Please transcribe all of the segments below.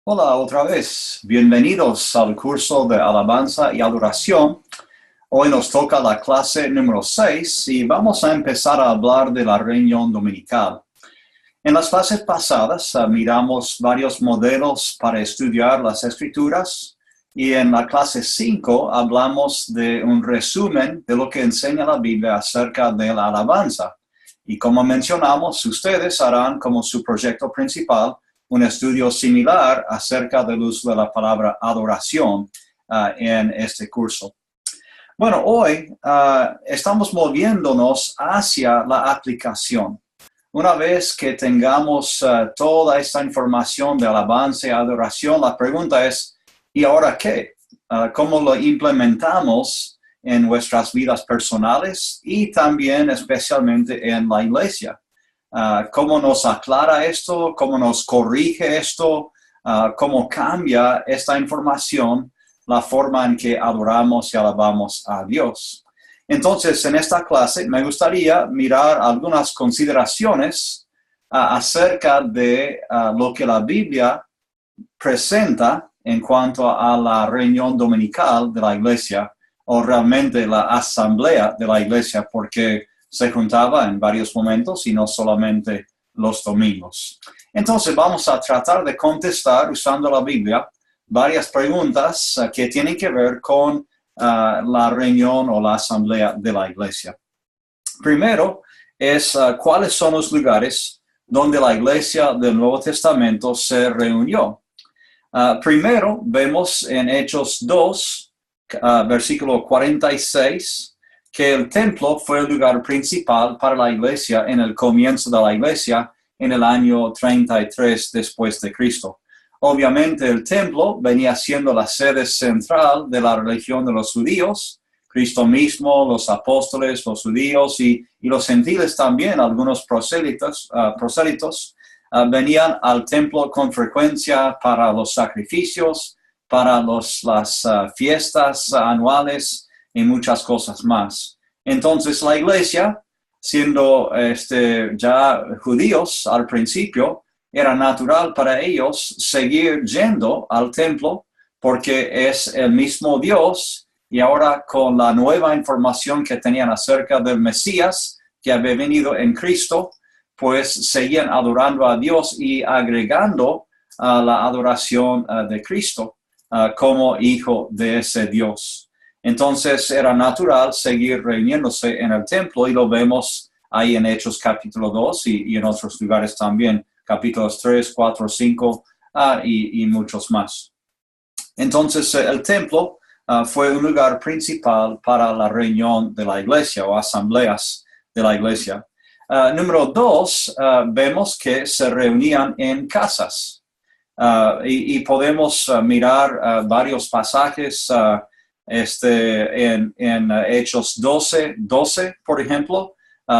Hola otra vez, bienvenidos al curso de alabanza y adoración. Hoy nos toca la clase número 6 y vamos a empezar a hablar de la reunión dominical. En las clases pasadas miramos varios modelos para estudiar las escrituras y en la clase 5 hablamos de un resumen de lo que enseña la Biblia acerca de la alabanza. Y como mencionamos, ustedes harán como su proyecto principal un estudio similar acerca del uso de la palabra adoración en este curso. Bueno, hoy estamos moviéndonos hacia la aplicación. Una vez que tengamos toda esta información de alabanza y adoración, la pregunta es, ¿y ahora qué? ¿Cómo lo implementamos en nuestras vidas personales y también especialmente en la iglesia? ¿Cómo nos aclara esto? ¿Cómo nos corrige esto? ¿Cómo cambia esta información la forma en que adoramos y alabamos a Dios? Entonces, en esta clase me gustaría mirar algunas consideraciones acerca de lo que la Biblia presenta en cuanto a la reunión dominical de la iglesia o realmente la asamblea de la iglesia, porque se juntaba en varios momentos y no solamente los domingos. Entonces vamos a tratar de contestar usando la Biblia varias preguntas que tienen que ver con la reunión o la asamblea de la iglesia. Primero es cuáles son los lugares donde la iglesia del Nuevo Testamento se reunió. Primero vemos en Hechos 2, versículo 46, que el templo fue el lugar principal para la iglesia en el comienzo de la iglesia en el año 33 después de Cristo. Obviamente el templo venía siendo la sede central de la religión de los judíos. Cristo mismo, los apóstoles, los judíos y los gentiles también, algunos prosélitos, venían al templo con frecuencia para los sacrificios, para las fiestas anuales y muchas cosas más. Entonces la iglesia, siendo ya judíos al principio, era natural para ellos seguir yendo al templo porque es el mismo Dios y ahora con la nueva información que tenían acerca del Mesías que había venido en Cristo, pues seguían adorando a Dios y agregando la adoración de Cristo como hijo de ese Dios. Entonces era natural seguir reuniéndose en el templo y lo vemos ahí en Hechos capítulo 2 y en otros lugares también, capítulos 3, 4, 5 y muchos más. Entonces el templo fue un lugar principal para la reunión de la iglesia o asambleas de la iglesia. Número 2, vemos que se reunían en casas y podemos mirar varios pasajes en Hechos 12, por ejemplo,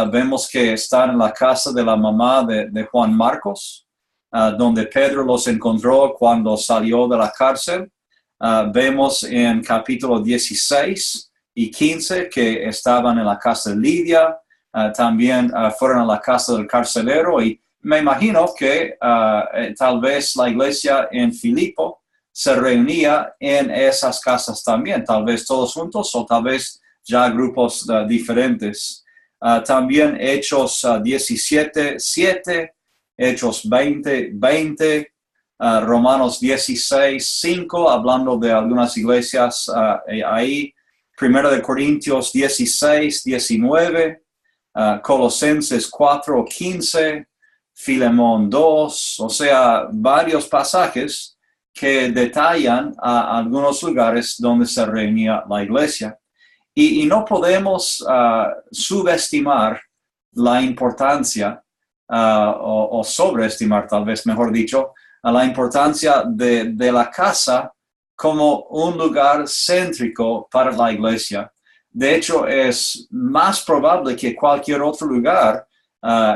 vemos que están en la casa de la mamá de Juan Marcos, donde Pedro los encontró cuando salió de la cárcel. Vemos en capítulo 16 y 15 que estaban en la casa de Lidia, también fueron a la casa del carcelero y me imagino que tal vez la iglesia en Filipo se reunía en esas casas también, tal vez todos juntos o tal vez ya grupos diferentes. También Hechos 17:7, Hechos 20:20, Romanos 16:5, hablando de algunas iglesias ahí, 1 Corintios 16:19, Colosenses 4:15, Filemón 2, o sea, varios pasajes que detallan algunos lugares donde se reunía la iglesia. Y no podemos subestimar la importancia, o sobreestimar tal vez, mejor dicho, la importancia de la casa como un lugar céntrico para la iglesia. De hecho, es más probable que cualquier otro lugar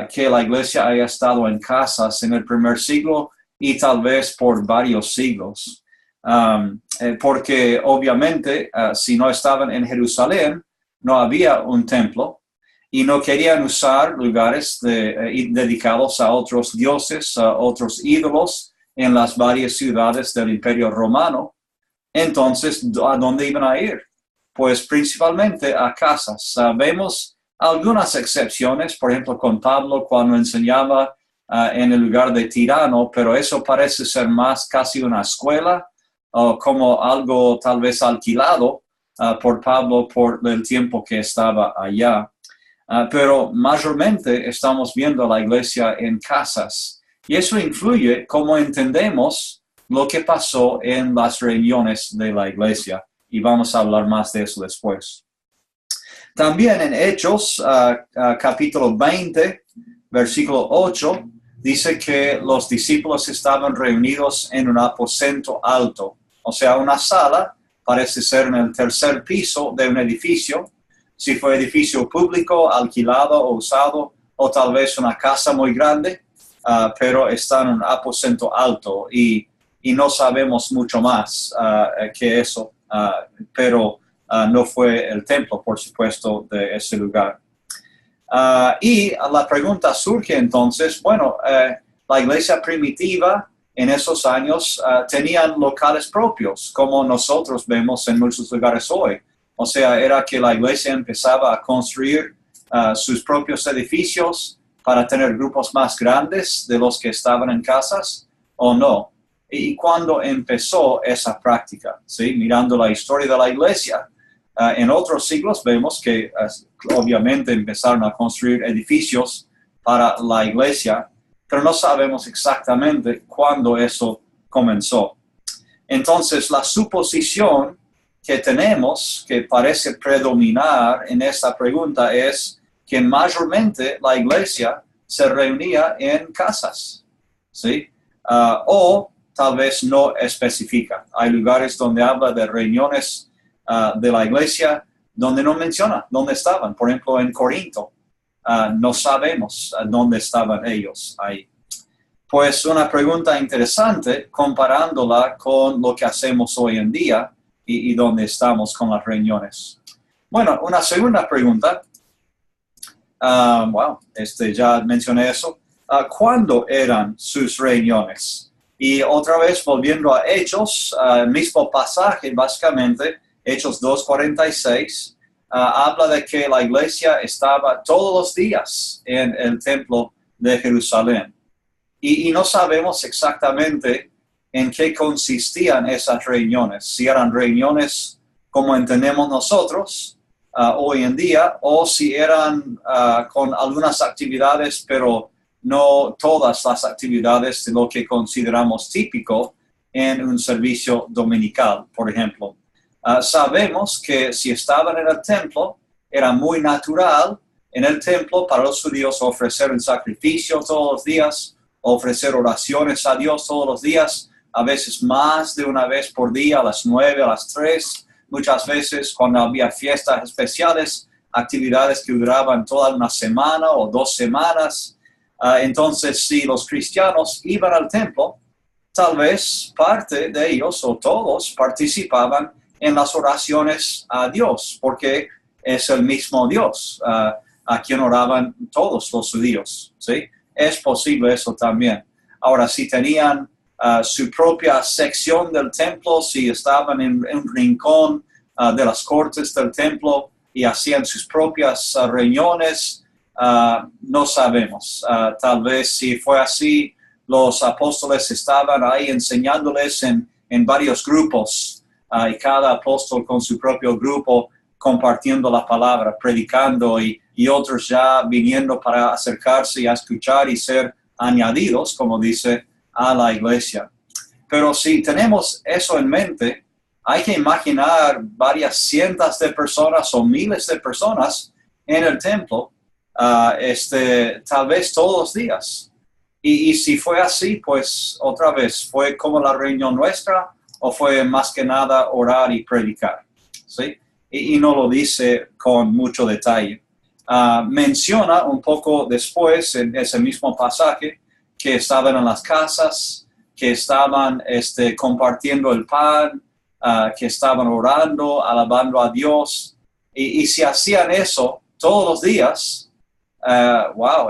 que la iglesia haya estado en casas en el primer siglo y tal vez por varios siglos. Porque obviamente si no estaban en Jerusalén, no había un templo y no querían usar lugares dedicados a otros dioses, a otros ídolos, en las varias ciudades del Imperio Romano. Entonces, ¿a dónde iban a ir? Pues principalmente a casas. Vemos algunas excepciones, por ejemplo, con Pablo cuando enseñaba en el lugar de Tirano, pero eso parece ser más casi una escuela o como algo tal vez alquilado por Pablo por el tiempo que estaba allá. Pero mayormente estamos viendo la iglesia en casas y eso influye cómo entendemos lo que pasó en las reuniones de la iglesia y vamos a hablar más de eso después. También en Hechos, capítulo 20, versículo 8, dice que los discípulos estaban reunidos en un aposento alto, o sea, una sala, parece ser en el tercer piso de un edificio, si fue edificio público, alquilado o usado, o tal vez una casa muy grande, pero está en un aposento alto y no sabemos mucho más que eso, pero no fue el templo, por supuesto, de ese lugar. Y la pregunta surge entonces, bueno, la iglesia primitiva en esos años tenían locales propios, como nosotros vemos en muchos lugares hoy. O sea, era que la iglesia empezaba a construir sus propios edificios para tener grupos más grandes de los que estaban en casas, ¿o no? ¿Y cuándo empezó esa práctica? ¿Sí? Mirando la historia de la iglesia, en otros siglos vemos que obviamente empezaron a construir edificios para la iglesia, pero no sabemos exactamente cuándo eso comenzó. Entonces, la suposición que tenemos, que parece predominar en esta pregunta, es que mayormente la iglesia se reunía en casas, ¿sí? O tal vez no especifica. Hay lugares donde habla de reuniones de la iglesia donde no menciona dónde estaban. Por ejemplo, en Corinto, no sabemos dónde estaban ellos ahí. Pues una pregunta interesante comparándola con lo que hacemos hoy en día y dónde estamos con las reuniones. Bueno, una segunda pregunta. Ya mencioné eso. ¿Cuándo eran sus reuniones? Y otra vez volviendo a Hechos, mismo pasaje básicamente, Hechos 2:46, habla de que la iglesia estaba todos los días en el templo de Jerusalén. Y no sabemos exactamente en qué consistían esas reuniones, si eran reuniones como entendemos nosotros hoy en día, o si eran con algunas actividades, pero no todas las actividades de lo que consideramos típico en un servicio dominical, por ejemplo. Sabemos que si estaban en el templo, era muy natural en el templo para los judíos ofrecer un sacrificio todos los días, ofrecer oraciones a Dios todos los días, a veces más de una vez por día, a las 9, a las 3, muchas veces cuando había fiestas especiales, actividades que duraban toda una semana o 2 semanas. Entonces, si los cristianos iban al templo, tal vez parte de ellos o todos participaban en las oraciones a Dios, porque es el mismo Dios a quien oraban todos los judíos, ¿sí? Es posible eso también. Ahora, si tenían su propia sección del templo, si estaban en un rincón de las cortes del templo y hacían sus propias reuniones, no sabemos. Tal vez si fue así, los apóstoles estaban ahí enseñándoles en varios grupos y cada apóstol con su propio grupo compartiendo la palabra, predicando y otros ya viniendo para acercarse y a escuchar y ser añadidos, como dice, a la iglesia. Pero si tenemos eso en mente, hay que imaginar varias cientos de personas o miles de personas en el templo, tal vez todos los días. Y si fue así, pues otra vez, ¿fue como la reunión nuestra o fue más que nada orar y predicar? ¿Sí? Y no lo dice con mucho detalle. Menciona un poco después en ese mismo pasaje que estaban en las casas, que estaban compartiendo el pan, que estaban orando, alabando a Dios. Y si hacían eso todos los días,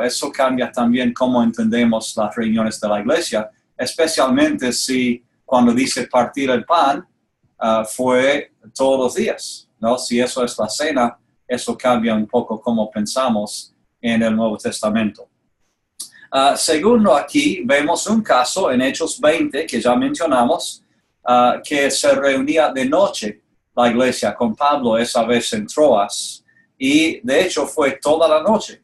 eso cambia también cómo entendemos las reuniones de la iglesia. especialmente si cuando dice partir el pan, fue todos los días, ¿no? Si eso es la cena, eso cambia un poco cómo pensamos en el Nuevo Testamento. Segundo, aquí vemos un caso en Hechos 20, que ya mencionamos, que se reunía de noche la iglesia con Pablo esa vez en Troas, y de hecho fue toda la noche.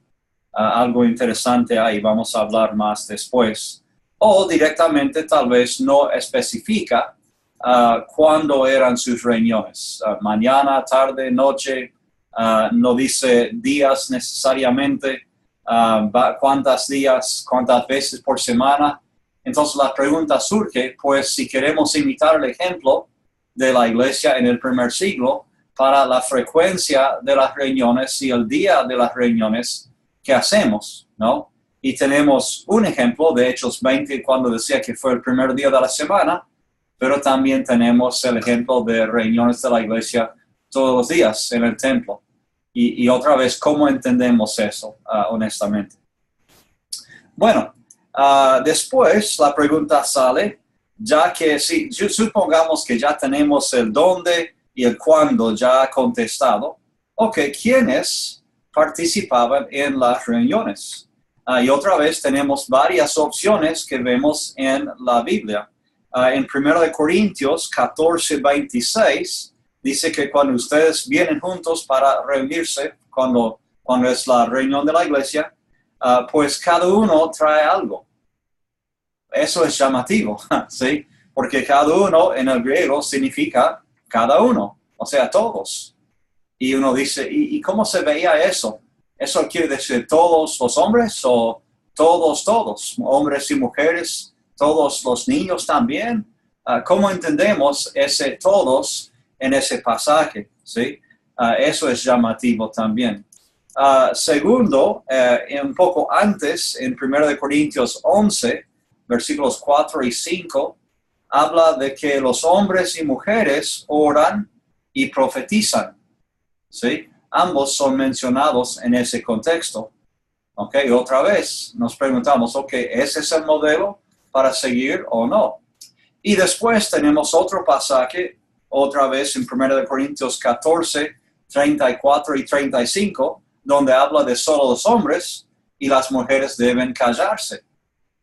Algo interesante ahí, vamos a hablar más después. O directamente tal vez no especifica cuándo eran sus reuniones. Mañana, tarde, noche, no dice días necesariamente, cuántos días, cuántas veces por semana. Entonces la pregunta surge, pues si queremos imitar el ejemplo de la iglesia en el primer siglo para la frecuencia de las reuniones y el día de las reuniones que hacemos, ¿no? Y tenemos un ejemplo de Hechos 20 cuando decía que fue el primer día de la semana, pero también tenemos el ejemplo de reuniones de la iglesia todos los días en el templo. Y otra vez, ¿cómo entendemos eso, honestamente? Bueno, después la pregunta sale, ya que si supongamos que ya tenemos el dónde y el cuándo ya contestado, ok, ¿quiénes participaban en las reuniones? Y otra vez tenemos varias opciones que vemos en la Biblia. En 1 Corintios 14:26 dice que cuando ustedes vienen juntos para reunirse, cuando es la reunión de la iglesia, pues cada uno trae algo. Eso es llamativo, ¿sí? Porque cada uno en el griego significa cada uno, o sea, todos. Y uno dice, ¿y cómo se veía eso? ¿Eso quiere decir todos los hombres o todos, hombres y mujeres, todos los niños también? ¿Cómo entendemos ese todos en ese pasaje? ¿Sí? Eso es llamativo también. Segundo, un poco antes, en 1 Corintios 11, versículos 4 y 5, habla de que los hombres y mujeres oran y profetizan. ¿Sí? Ambos son mencionados en ese contexto. ¿Ok? Y otra vez nos preguntamos, ¿ok? ¿Ese es el modelo para seguir o no? Y después tenemos otro pasaje, otra vez en 1 Corintios 14, 34 y 35, donde habla de solo los hombres y las mujeres deben callarse.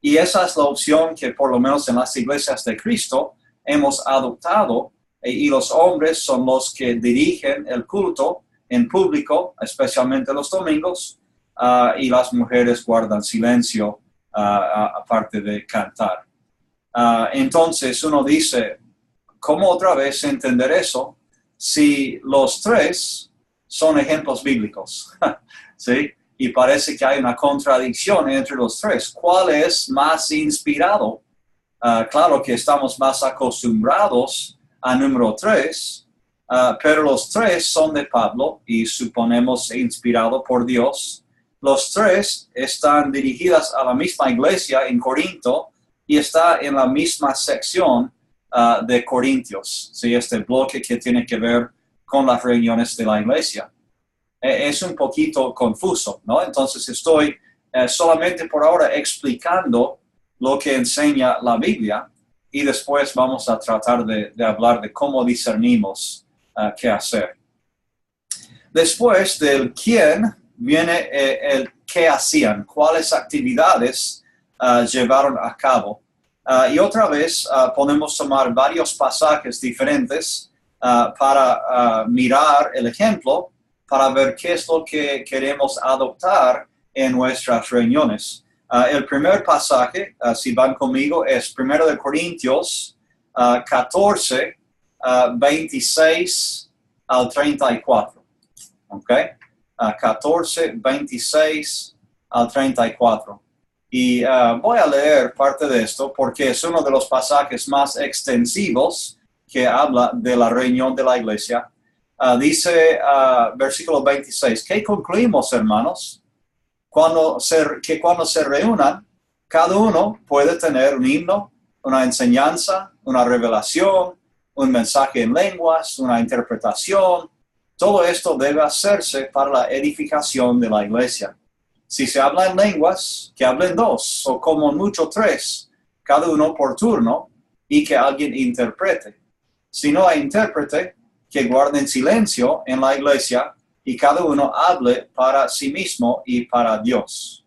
Y esa es la opción que por lo menos en las iglesias de Cristo hemos adoptado, y los hombres son los que dirigen el culto en público, especialmente los domingos, y las mujeres guardan silencio aparte de cantar. Entonces uno dice, ¿cómo otra vez entender eso si los tres son ejemplos bíblicos? ¿Sí? Y parece que hay una contradicción entre los tres. ¿Cuál es más inspirado? Claro que estamos más acostumbrados a número 3, pero los tres son de Pablo y suponemos inspirado por Dios. Los tres están dirigidas a la misma iglesia en Corinto y está en la misma sección de Corintios, ¿sí? Este bloque que tiene que ver con las reuniones de la iglesia. Es un poquito confuso, ¿no? Entonces estoy solamente por ahora explicando lo que enseña la Biblia y después vamos a tratar de hablar de cómo discernimos qué hacer. Después del quién viene el qué hacían, cuáles actividades llevaron a cabo. Y otra vez podemos tomar varios pasajes diferentes para mirar el ejemplo, para ver qué es lo que queremos adoptar en nuestras reuniones. El primer pasaje, si van conmigo, es 1 Corintios 14, 26 al 34. ¿Ok? 14, 26 al 34. Y voy a leer parte de esto porque es uno de los pasajes más extensivos que habla de la reunión de la iglesia. Dice versículo 26, ¿qué concluimos, hermanos? Cuando se reúnan, cada uno puede tener un himno, una enseñanza, una revelación, un mensaje en lenguas, una interpretación. Todo esto debe hacerse para la edificación de la iglesia. Si se habla en lenguas, que hablen dos, o como mucho tres, cada uno por turno, y que alguien interprete. Si no hay intérprete, que guarden silencio en la iglesia y cada uno hable para sí mismo y para Dios.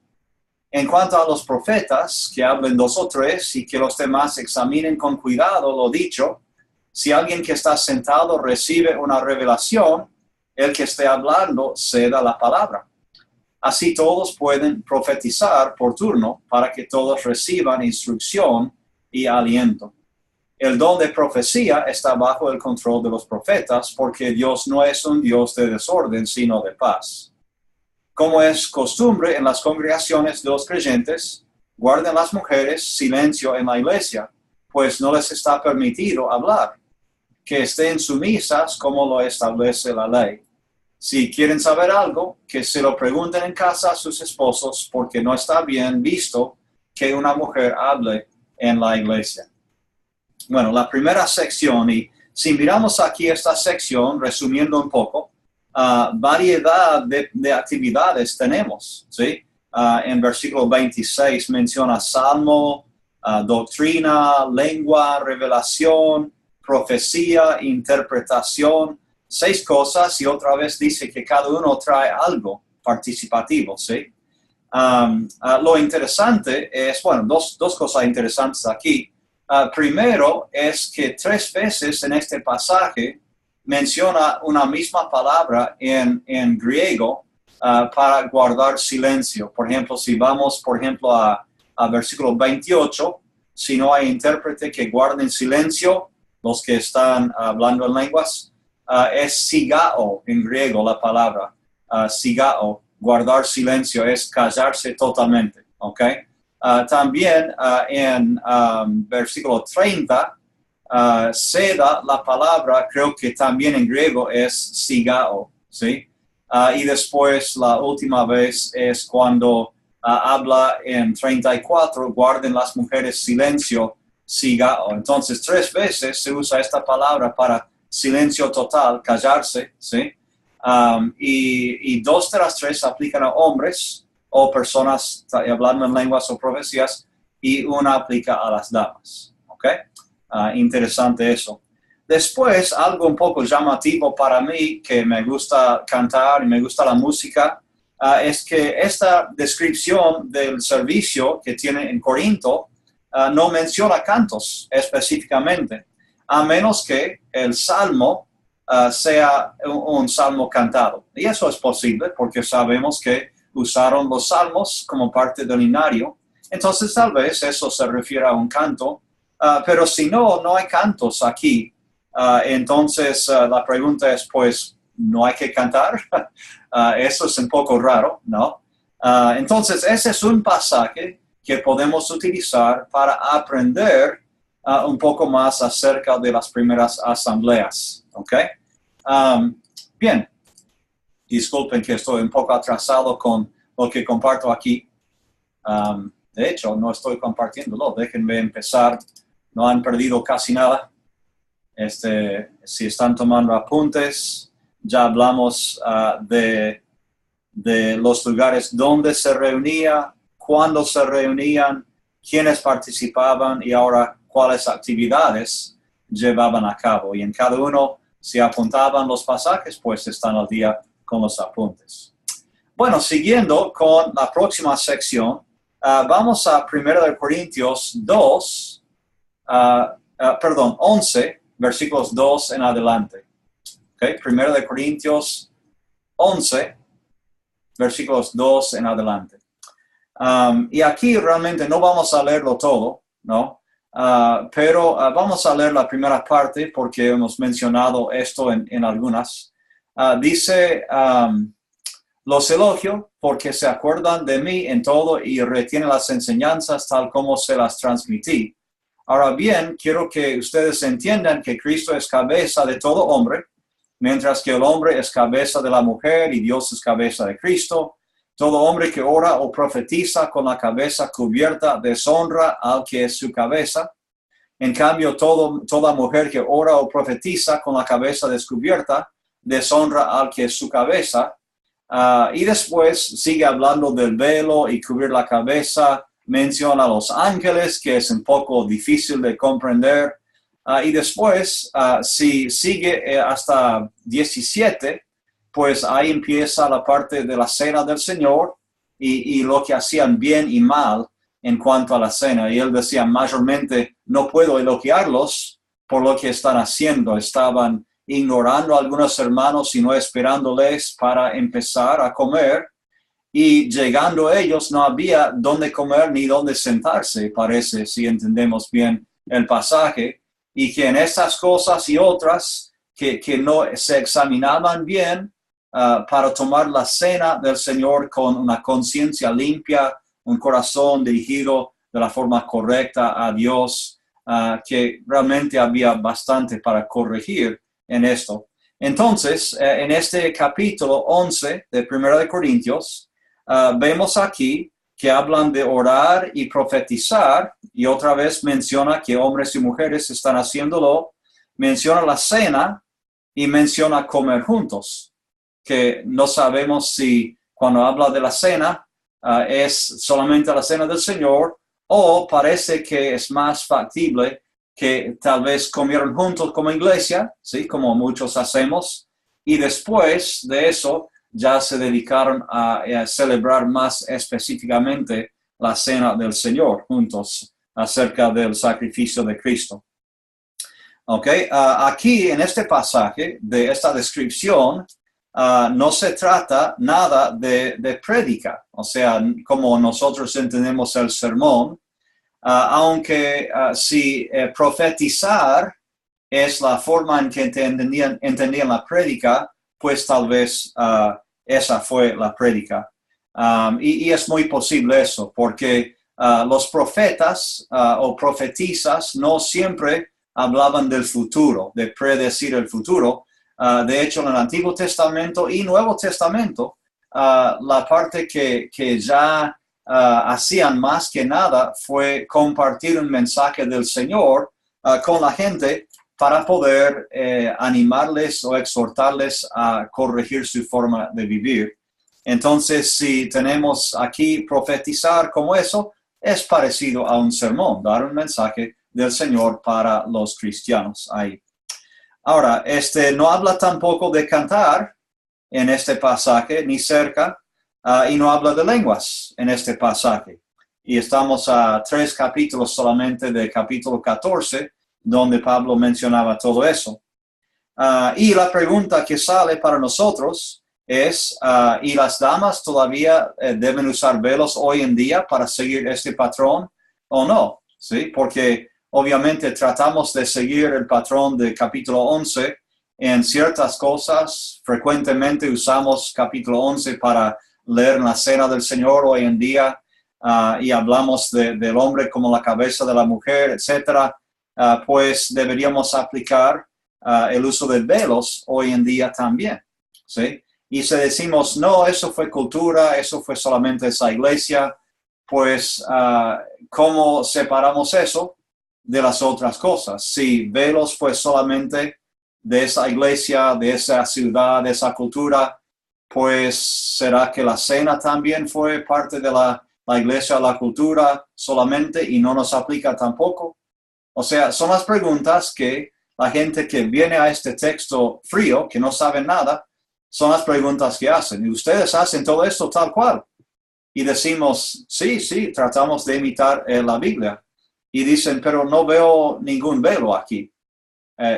En cuanto a los profetas, que hablen 2 o 3 y que los demás examinen con cuidado lo dicho. Si alguien que está sentado recibe una revelación, el que esté hablando ceda la palabra. Así todos pueden profetizar por turno para que todos reciban instrucción y aliento. El don de profecía está bajo el control de los profetas porque Dios no es un Dios de desorden, sino de paz. Como es costumbre en las congregaciones de los creyentes, guarden las mujeres silencio en la iglesia, pues no les está permitido hablar. Que estén sumisas como lo establece la ley. Si quieren saber algo, que se lo pregunten en casa a sus esposos, porque no está bien visto que una mujer hable en la iglesia. Bueno, la primera sección, y si miramos aquí esta sección, resumiendo un poco, variedad de actividades tenemos, ¿sí? En versículo 26 menciona salmo, doctrina, lengua, revelación, profecía, interpretación, 6 cosas, y otra vez dice que cada uno trae algo participativo, ¿sí? Lo interesante es, bueno, dos cosas interesantes aquí. Primero es que 3 veces en este pasaje menciona una misma palabra en griego para guardar silencio. Por ejemplo, si vamos, a versículo 28, si no hay intérprete que guarden silencio, los que están hablando en lenguas, es sigao en griego la palabra. Sigao, guardar silencio, es callarse totalmente, ¿ok? También en versículo 30, seda la palabra, creo que también en griego es sigao, ¿sí? Y después la última vez es cuando habla en 34, guarden las mujeres silencio, sigao. Entonces 3 veces se usa esta palabra para silencio total, callarse, ¿sí? Y 2 de las 3 aplican a hombres o personas hablando en lenguas o profecías, y una aplica a las damas, ¿ok? Interesante eso. Después, algo un poco llamativo para mí, que me gusta cantar y me gusta la música, es que esta descripción del servicio que tiene en Corinto no menciona cantos específicamente, a menos que el salmo sea un salmo cantado. Y eso es posible porque sabemos que usaron los salmos como parte del himnario. Entonces tal vez eso se refiere a un canto, pero si no hay cantos aquí. Entonces la pregunta es, pues, ¿no hay que cantar? Eso es un poco raro, ¿no? Entonces ese es un pasaje que podemos utilizar para aprender un poco más acerca de las primeras asambleas, ¿ok? Bien, disculpen que estoy un poco atrasado con lo que comparto aquí. De hecho, no estoy compartiéndolo, déjenme empezar, no han perdido casi nada. Si están tomando apuntes, ya hablamos de los lugares donde se reunía, cuándo se reunían, quiénes participaban y ahora cuáles actividades llevaban a cabo. Y en cada uno, si apuntaban los pasajes, pues están al día con los apuntes. Bueno, siguiendo con la próxima sección, vamos a 1 Corintios 2, 11, versículos 2 en adelante. Okay, 1 Corintios 11, versículos 2 en adelante. Y aquí realmente no vamos a leerlo todo, ¿no? Pero vamos a leer la primera parte porque hemos mencionado esto en algunas. Dice, los elogio porque se acuerdan de mí en todo y retienen las enseñanzas tal como se las transmití. Ahora bien, quiero que ustedes entiendan que Cristo es cabeza de todo hombre, mientras que el hombre es cabeza de la mujer y Dios es cabeza de Cristo. Todo hombre que ora o profetiza con la cabeza cubierta deshonra al que es su cabeza. En cambio, toda mujer que ora o profetiza con la cabeza descubierta deshonra al que es su cabeza. Y después sigue hablando del velo y cubrir la cabeza, menciona a los ángeles, que es un poco difícil de comprender. Y después, si sigue hasta 17, pues ahí empieza la parte de la cena del Señor y lo que hacían bien y mal en cuanto a la cena. Y él decía, mayormente no puedo elogiarlos por lo que están haciendo. Estaban ignorando a algunos hermanos y no esperándoles para empezar a comer. Y llegando ellos no había dónde comer ni dónde sentarse, parece, si entendemos bien el pasaje. Y que en estas cosas y otras que no se examinaban bien para tomar la cena del Señor con una conciencia limpia, un corazón dirigido de la forma correcta a Dios, que realmente había bastante para corregir en esto. Entonces, en este capítulo 11 de 1 de Corintios, vemos aquí que hablan de orar y profetizar, y otra vez menciona que hombres y mujeres están haciéndolo, menciona la cena y menciona comer juntos, que no sabemos si cuando habla de la cena es solamente la cena del Señor, o parece que es más factible que tal vez comieron juntos como iglesia, ¿sí? Como muchos hacemos, y después de eso ya se dedicaron a celebrar más específicamente la cena del Señor juntos acerca del sacrificio de Cristo. Okay. Aquí en este pasaje de esta descripción no se trata nada de prédica, o sea, como nosotros entendemos el sermón, aunque si profetizar es la forma en que entendían la prédica, pues tal vez esa fue la prédica. Y es muy posible eso, porque los profetas o profetizas no siempre hablaban del futuro, de predecir el futuro. De hecho, en el Antiguo Testamento y Nuevo Testamento, la parte que ya hacían más que nada fue compartir un mensaje del Señor con la gente, para poder animarles o exhortarles a corregir su forma de vivir. Entonces, si tenemos aquí profetizar como eso, es parecido a un sermón, dar un mensaje del Señor para los cristianos ahí. Ahora, no habla tampoco de cantar en este pasaje, ni cerca, y no habla de lenguas en este pasaje. Y estamos a 3 capítulos solamente de capítulo 14, donde Pablo mencionaba todo eso. Y la pregunta que sale para nosotros es, ¿y las damas todavía deben usar velos hoy en día para seguir este patrón o no? ¿Sí? Porque obviamente tratamos de seguir el patrón de capítulo 11 en ciertas cosas. Frecuentemente usamos capítulo 11 para leer la cena del Señor hoy en día, y hablamos del hombre como la cabeza de la mujer, etcétera. Pues deberíamos aplicar el uso de velos hoy en día también, ¿sí? Y si decimos, no, eso fue cultura, eso fue solamente esa iglesia, pues, ¿cómo separamos eso de las otras cosas? Si velos fue solamente de esa iglesia, de esa ciudad, de esa cultura, pues, ¿será que la cena también fue parte de la iglesia, la cultura solamente y no nos aplica tampoco? O sea, son las preguntas que la gente que viene a este texto frío, que no sabe nada, son las preguntas que hacen. Y ustedes hacen todo esto tal cual. Y decimos, sí, tratamos de imitar la Biblia. Y dicen, pero no veo ningún velo aquí.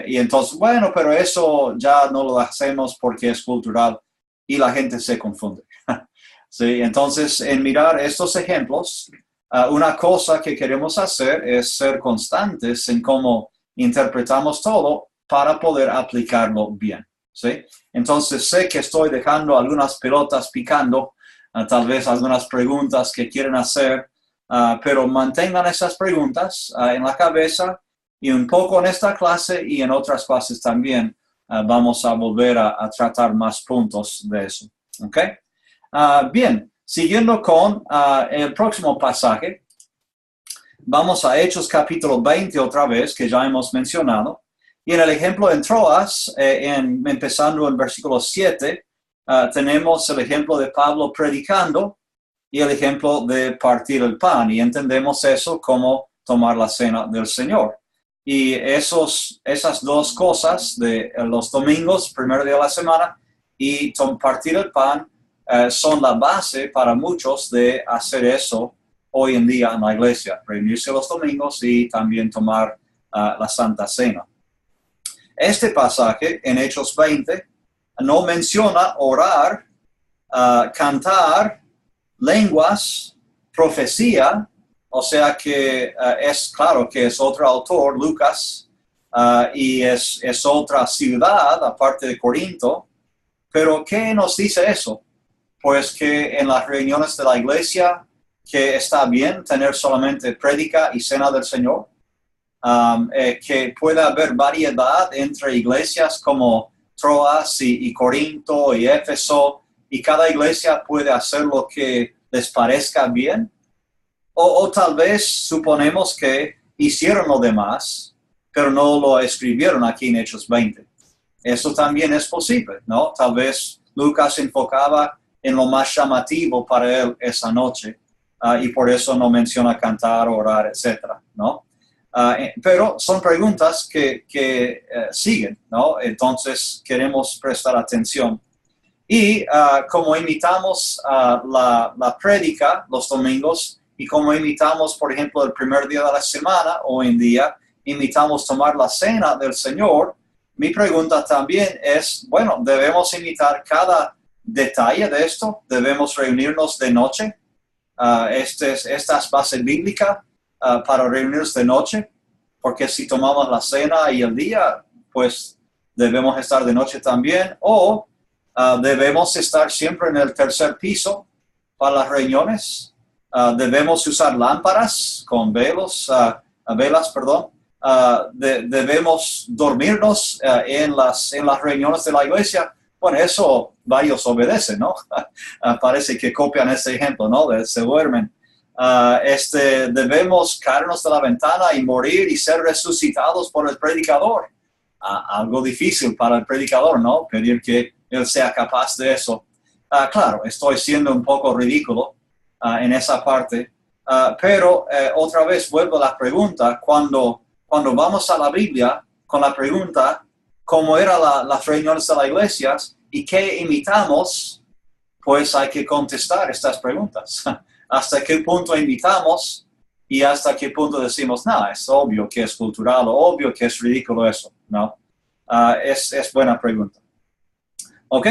Y entonces, bueno, pero eso ya no lo hacemos porque es cultural. Y la gente se confunde. Sí, entonces, en mirar estos ejemplos, una cosa que queremos hacer es ser constantes en cómo interpretamos todo para poder aplicarlo bien, ¿sí? Entonces, sé que estoy dejando algunas pelotas picando, tal vez algunas preguntas que quieren hacer, pero mantengan esas preguntas en la cabeza, y un poco en esta clase y en otras clases también vamos a volver a tratar más puntos de eso, ¿ok? Bien. Siguiendo con el próximo pasaje, vamos a Hechos capítulo 20 otra vez, que ya hemos mencionado. Y en el ejemplo en Troas, empezando en versículo 7, tenemos el ejemplo de Pablo predicando y el ejemplo de partir el pan, y entendemos eso como tomar la cena del Señor. Y esas dos cosas de los domingos, primer día de la semana, y partir el pan, son la base para muchos de hacer eso hoy en día en la iglesia, reunirse los domingos y también tomar la Santa Cena. Este pasaje en Hechos 20 no menciona orar, cantar, lenguas, profecía, o sea que es claro que es otro autor, Lucas, y es otra ciudad aparte de Corinto, pero ¿qué nos dice eso? Pues que en las reuniones de la iglesia, que está bien tener solamente prédica y cena del Señor, que pueda haber variedad entre iglesias como Troas y Corinto y Éfeso, y cada iglesia puede hacer lo que les parezca bien, o tal vez suponemos que hicieron lo demás, pero no lo escribieron aquí en Hechos 20. Eso también es posible, ¿no? Tal vez Lucas se enfocaba en lo más llamativo para él esa noche, y por eso no menciona cantar, orar, etcétera, ¿no? Pero son preguntas que siguen, ¿no? Entonces queremos prestar atención. Y como imitamos la prédica los domingos, y como imitamos, por ejemplo, el primer día de la semana, hoy en día, imitamos tomar la cena del Señor, mi pregunta también es, bueno, ¿debemos imitar cada detalle de esto? ¿Debemos reunirnos de noche? Esta es base bíblica para reunirnos de noche, porque si tomamos la cena y el día, pues debemos estar de noche también, o debemos estar siempre en el tercer piso para las reuniones. Debemos usar lámparas con velas, debemos dormirnos en las reuniones de la iglesia. Bueno, eso varios obedecen, ¿no? Parece que copian ese ejemplo, ¿no? Se duermen. Debemos caernos de la ventana y morir y ser resucitados por el predicador. Algo difícil para el predicador, ¿no? Pedir que él sea capaz de eso. Claro, estoy siendo un poco ridículo en esa parte, pero otra vez vuelvo a la pregunta, cuando vamos a la Biblia con la pregunta, ¿cómo eran las reuniones de la iglesia y qué imitamos? Pues hay que contestar estas preguntas. ¿Hasta qué punto imitamos y hasta qué punto decimos, no, es obvio que es cultural, o obvio que es ridículo eso, ¿no? Es buena pregunta. Ok,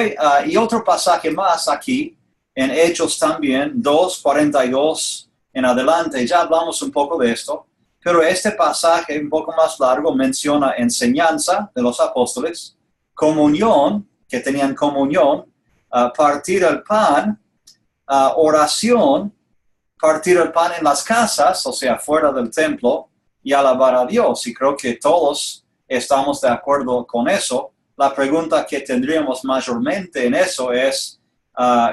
y otro pasaje más aquí, en Hechos también, 2:42 en adelante, ya hablamos un poco de esto, pero este pasaje un poco más largo menciona enseñanza de los apóstoles, comunión, que tenían comunión, partir el pan, oración, partir el pan en las casas, o sea, fuera del templo, y alabar a Dios. Y creo que todos estamos de acuerdo con eso. La pregunta que tendríamos mayormente en eso es,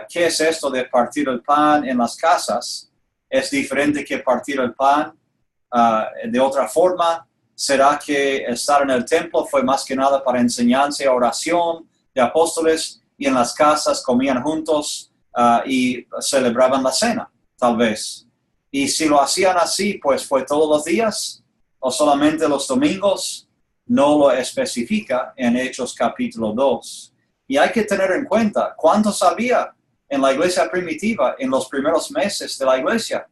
¿qué es esto de partir el pan en las casas? ¿Es diferente que partir el pan de otra forma? ¿Será que estar en el templo fue más que nada para enseñanza y oración de apóstoles, y en las casas comían juntos y celebraban la cena, tal vez? Y si lo hacían así, pues fue todos los días o solamente los domingos. No lo especifica en Hechos capítulo 2. Y hay que tener en cuenta cuántos había en la iglesia primitiva en los primeros meses de la iglesia.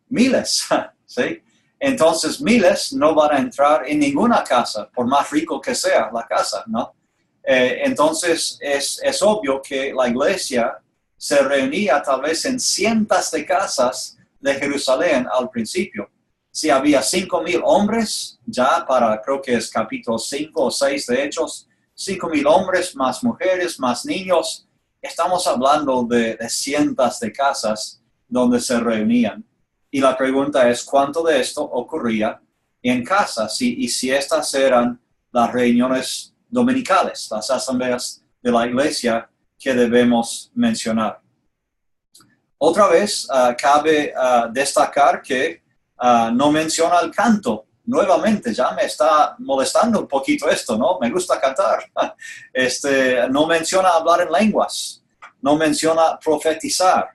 Miles, ¿sí? Entonces miles no van a entrar en ninguna casa, por más rico que sea la casa, ¿no? Entonces es obvio que la iglesia se reunía tal vez en cientos de casas de Jerusalén al principio. Si había 5,000 hombres, ya para, creo que es capítulo 5 o 6 de Hechos, 5,000 hombres, más mujeres, más niños. Estamos hablando de cientos de casas donde se reunían. Y la pregunta es, ¿cuánto de esto ocurría en casas? Y si estas eran las reuniones dominicales, las asambleas de la iglesia que debemos mencionar. Otra vez, cabe destacar que no menciona el canto. Nuevamente, ya me está molestando un poquito esto, ¿no? Me gusta cantar. No menciona hablar en lenguas. No menciona profetizar.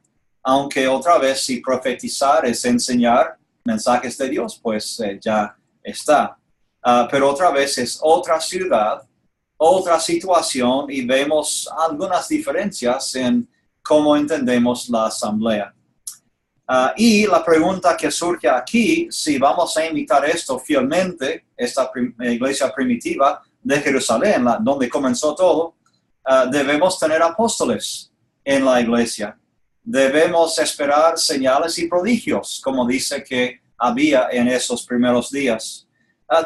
aunque otra vez si profetizar es enseñar mensajes de Dios, pues ya está. Pero otra vez es otra ciudad, otra situación y vemos algunas diferencias en cómo entendemos la asamblea. Y la pregunta que surge aquí, si vamos a imitar esto fielmente, esta iglesia primitiva de Jerusalén, donde comenzó todo, debemos tener apóstoles en la iglesia. Debemos esperar señales y prodigios, como dice que había en esos primeros días.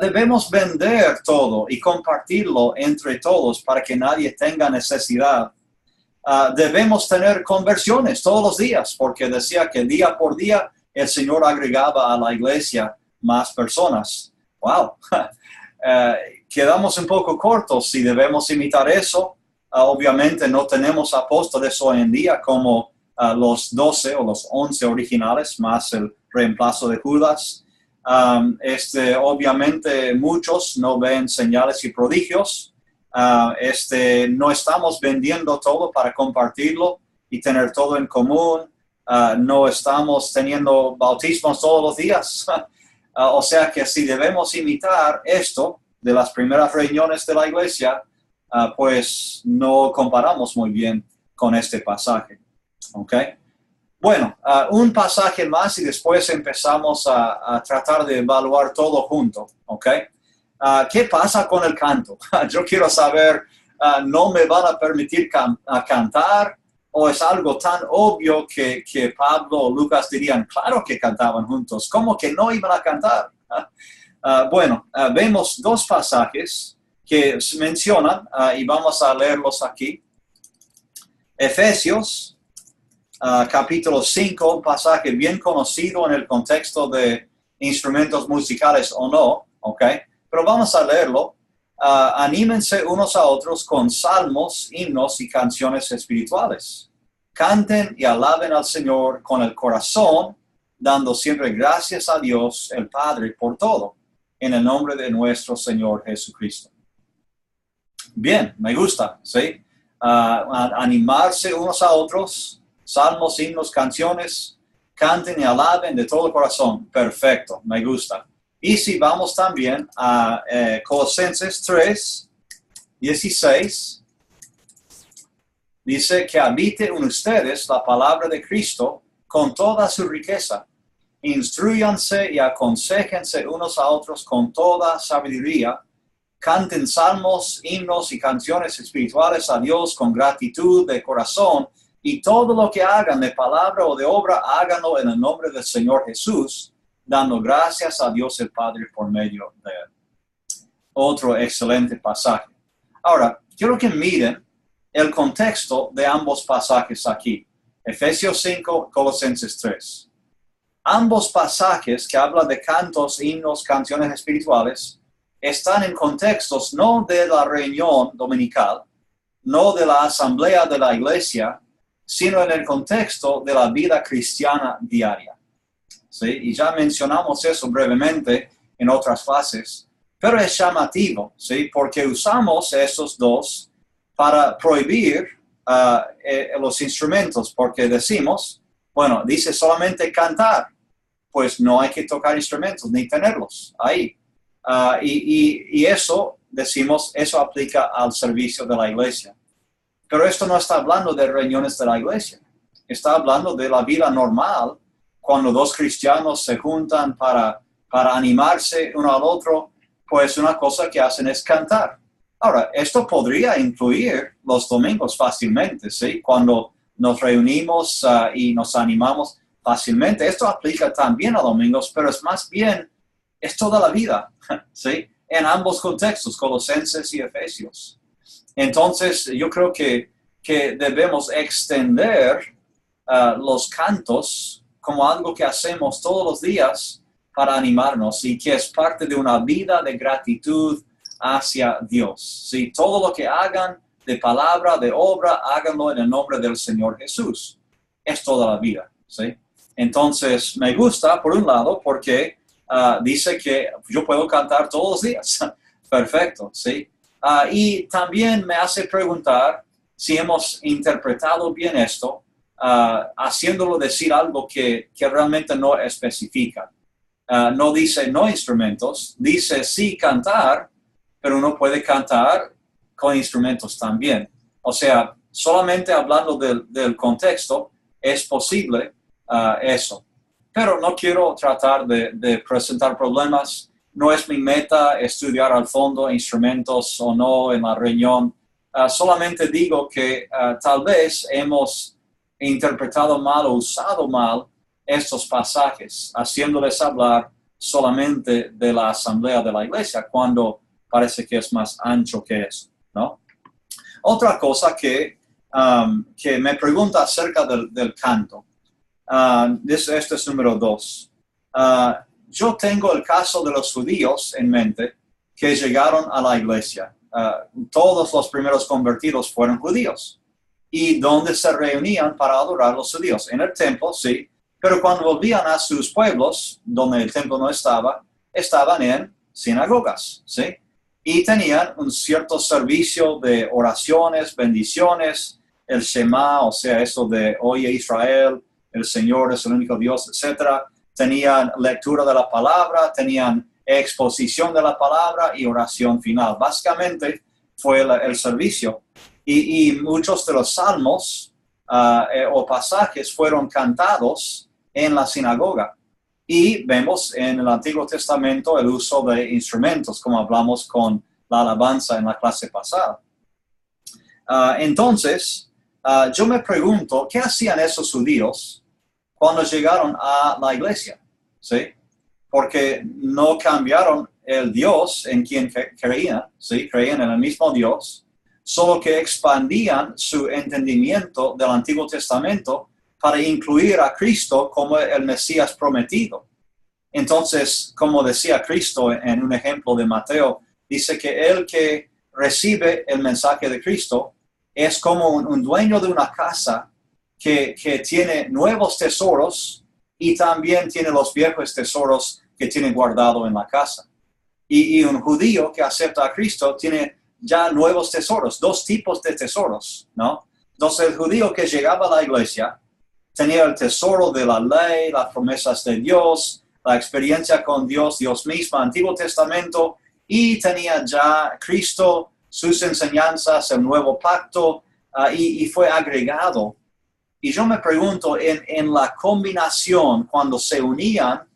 Debemos vender todo y compartirlo entre todos para que nadie tenga necesidad. Debemos tener conversiones todos los días, porque decía que día por día el Señor agregaba a la iglesia más personas. ¡Wow! Quedamos un poco cortos si debemos imitar eso. Obviamente no tenemos apóstoles hoy en día como los 12 o los 11 originales, más el reemplazo de Judas. Obviamente muchos no ven señales y prodigios. No estamos vendiendo todo para compartirlo y tener todo en común. No estamos teniendo bautismos todos los días. O sea que si debemos imitar esto de las primeras reuniones de la iglesia, pues no comparamos muy bien con este pasaje. ¿Ok? Bueno, un pasaje más y después empezamos a tratar de evaluar todo junto. ¿Ok? ¿Qué pasa con el canto? Yo quiero saber, ¿no me van a permitir cantar? ¿O es algo tan obvio que Pablo o Lucas dirían, claro que cantaban juntos? ¿Cómo que no iban a cantar? Vemos dos pasajes que se mencionan y vamos a leerlos aquí. Efesios, capítulo 5, un pasaje bien conocido en el contexto de instrumentos musicales o no, ¿ok? Pero vamos a leerlo. Anímense unos a otros con salmos, himnos y canciones espirituales. Canten y alaben al Señor con el corazón, dando siempre gracias a Dios el Padre por todo, en el nombre de nuestro Señor Jesucristo. Bien, me gusta, ¿sí? Animarse unos a otros, salmos, himnos, canciones, canten y alaben de todo el corazón. Perfecto, me gusta. Y si vamos también a Colosenses 3, 16, dice que habite en ustedes la palabra de Cristo con toda su riqueza. Instrúyanse y aconséjense unos a otros con toda sabiduría. Canten salmos, himnos y canciones espirituales a Dios con gratitud de corazón. Y todo lo que hagan de palabra o de obra, háganlo en el nombre del Señor Jesús, dando gracias a Dios el Padre por medio de él. Otro excelente pasaje. Ahora, quiero que miren el contexto de ambos pasajes aquí. Efesios 5, Colosenses 3. Ambos pasajes que hablan de cantos, himnos, canciones espirituales, están en contextos no de la reunión dominical, no de la asamblea de la iglesia, sino en el contexto de la vida cristiana diaria. ¿Sí? Y ya mencionamos eso brevemente en otras fases, pero es llamativo, ¿sí? Porque usamos esos dos para prohibir los instrumentos, porque decimos, bueno, dice solamente cantar, pues no hay que tocar instrumentos ni tenerlos ahí. Y eso, decimos, eso aplica al servicio de la iglesia. Pero esto no está hablando de reuniones de la iglesia, está hablando de la vida normal, cuando dos cristianos se juntan para animarse uno al otro, pues una cosa que hacen es cantar. Ahora, esto podría incluir los domingos fácilmente, ¿sí? Cuando nos reunimos y nos animamos fácilmente. Esto aplica también a domingos, pero es más bien, es toda la vida, ¿sí? En ambos contextos, Colosenses y Efesios. Entonces, yo creo que debemos extender los cantos como algo que hacemos todos los días para animarnos y que es parte de una vida de gratitud hacia Dios. ¿Sí? Todo lo que hagan de palabra, de obra, háganlo en el nombre del Señor Jesús. Es toda la vida. ¿Sí? Entonces, me gusta, por un lado, porque dice que yo puedo cantar todos los días. Perfecto, ¿sí? Y también me hace preguntar si hemos interpretado bien esto, haciéndolo decir algo que realmente no especifica. No dice no instrumentos, dice sí cantar, pero uno puede cantar con instrumentos también. O sea, solamente hablando del contexto es posible eso. Pero no quiero tratar de presentar problemas. No es mi meta estudiar al fondo instrumentos o no en la reunión. Solamente digo que tal vez hemos interpretado mal o usado mal estos pasajes, haciéndoles hablar solamente de la asamblea de la iglesia, cuando parece que es más ancho que eso, ¿no? Otra cosa que me pregunta acerca del canto. Este es número 2. Yo tengo el caso de los judíos en mente que llegaron a la iglesia. Todos los primeros convertidos fueron judíos. ¿Y dónde se reunían para adorar a los judíos? En el templo, sí. Pero cuando volvían a sus pueblos, donde el templo no estaba, estaban en sinagogas, ¿sí? Y tenían un cierto servicio de oraciones, bendiciones, el Shema, o sea, eso de Oye Israel, el Señor es el único Dios, etc. Tenían lectura de la palabra, tenían exposición de la palabra y oración final. Básicamente fue el servicio. Y muchos de los salmos o pasajes fueron cantados en la sinagoga. Y vemos en el Antiguo Testamento el uso de instrumentos, como hablamos con la alabanza en la clase pasada. Entonces, yo me pregunto, ¿qué hacían esos judíos cuando llegaron a la iglesia? ¿Sí? Porque no cambiaron el Dios en quien creían, ¿sí? Creían en el mismo Dios, solo que expandían su entendimiento del Antiguo Testamento para incluir a Cristo como el Mesías prometido. Entonces, como decía Cristo en un ejemplo de Mateo, dice que el que recibe el mensaje de Cristo es como un dueño de una casa que tiene nuevos tesoros y también tiene los viejos tesoros que tiene guardado en la casa. Y un judío que acepta a Cristo tiene ya nuevos tesoros, 2 tipos de tesoros, ¿no? Entonces el judío que llegaba a la iglesia tenía el tesoro de la ley, las promesas de Dios, la experiencia con Dios, Dios mismo, Antiguo Testamento, y tenía ya Cristo, sus enseñanzas, el nuevo pacto, y fue agregado. Y yo me pregunto, en la combinación, cuando se unían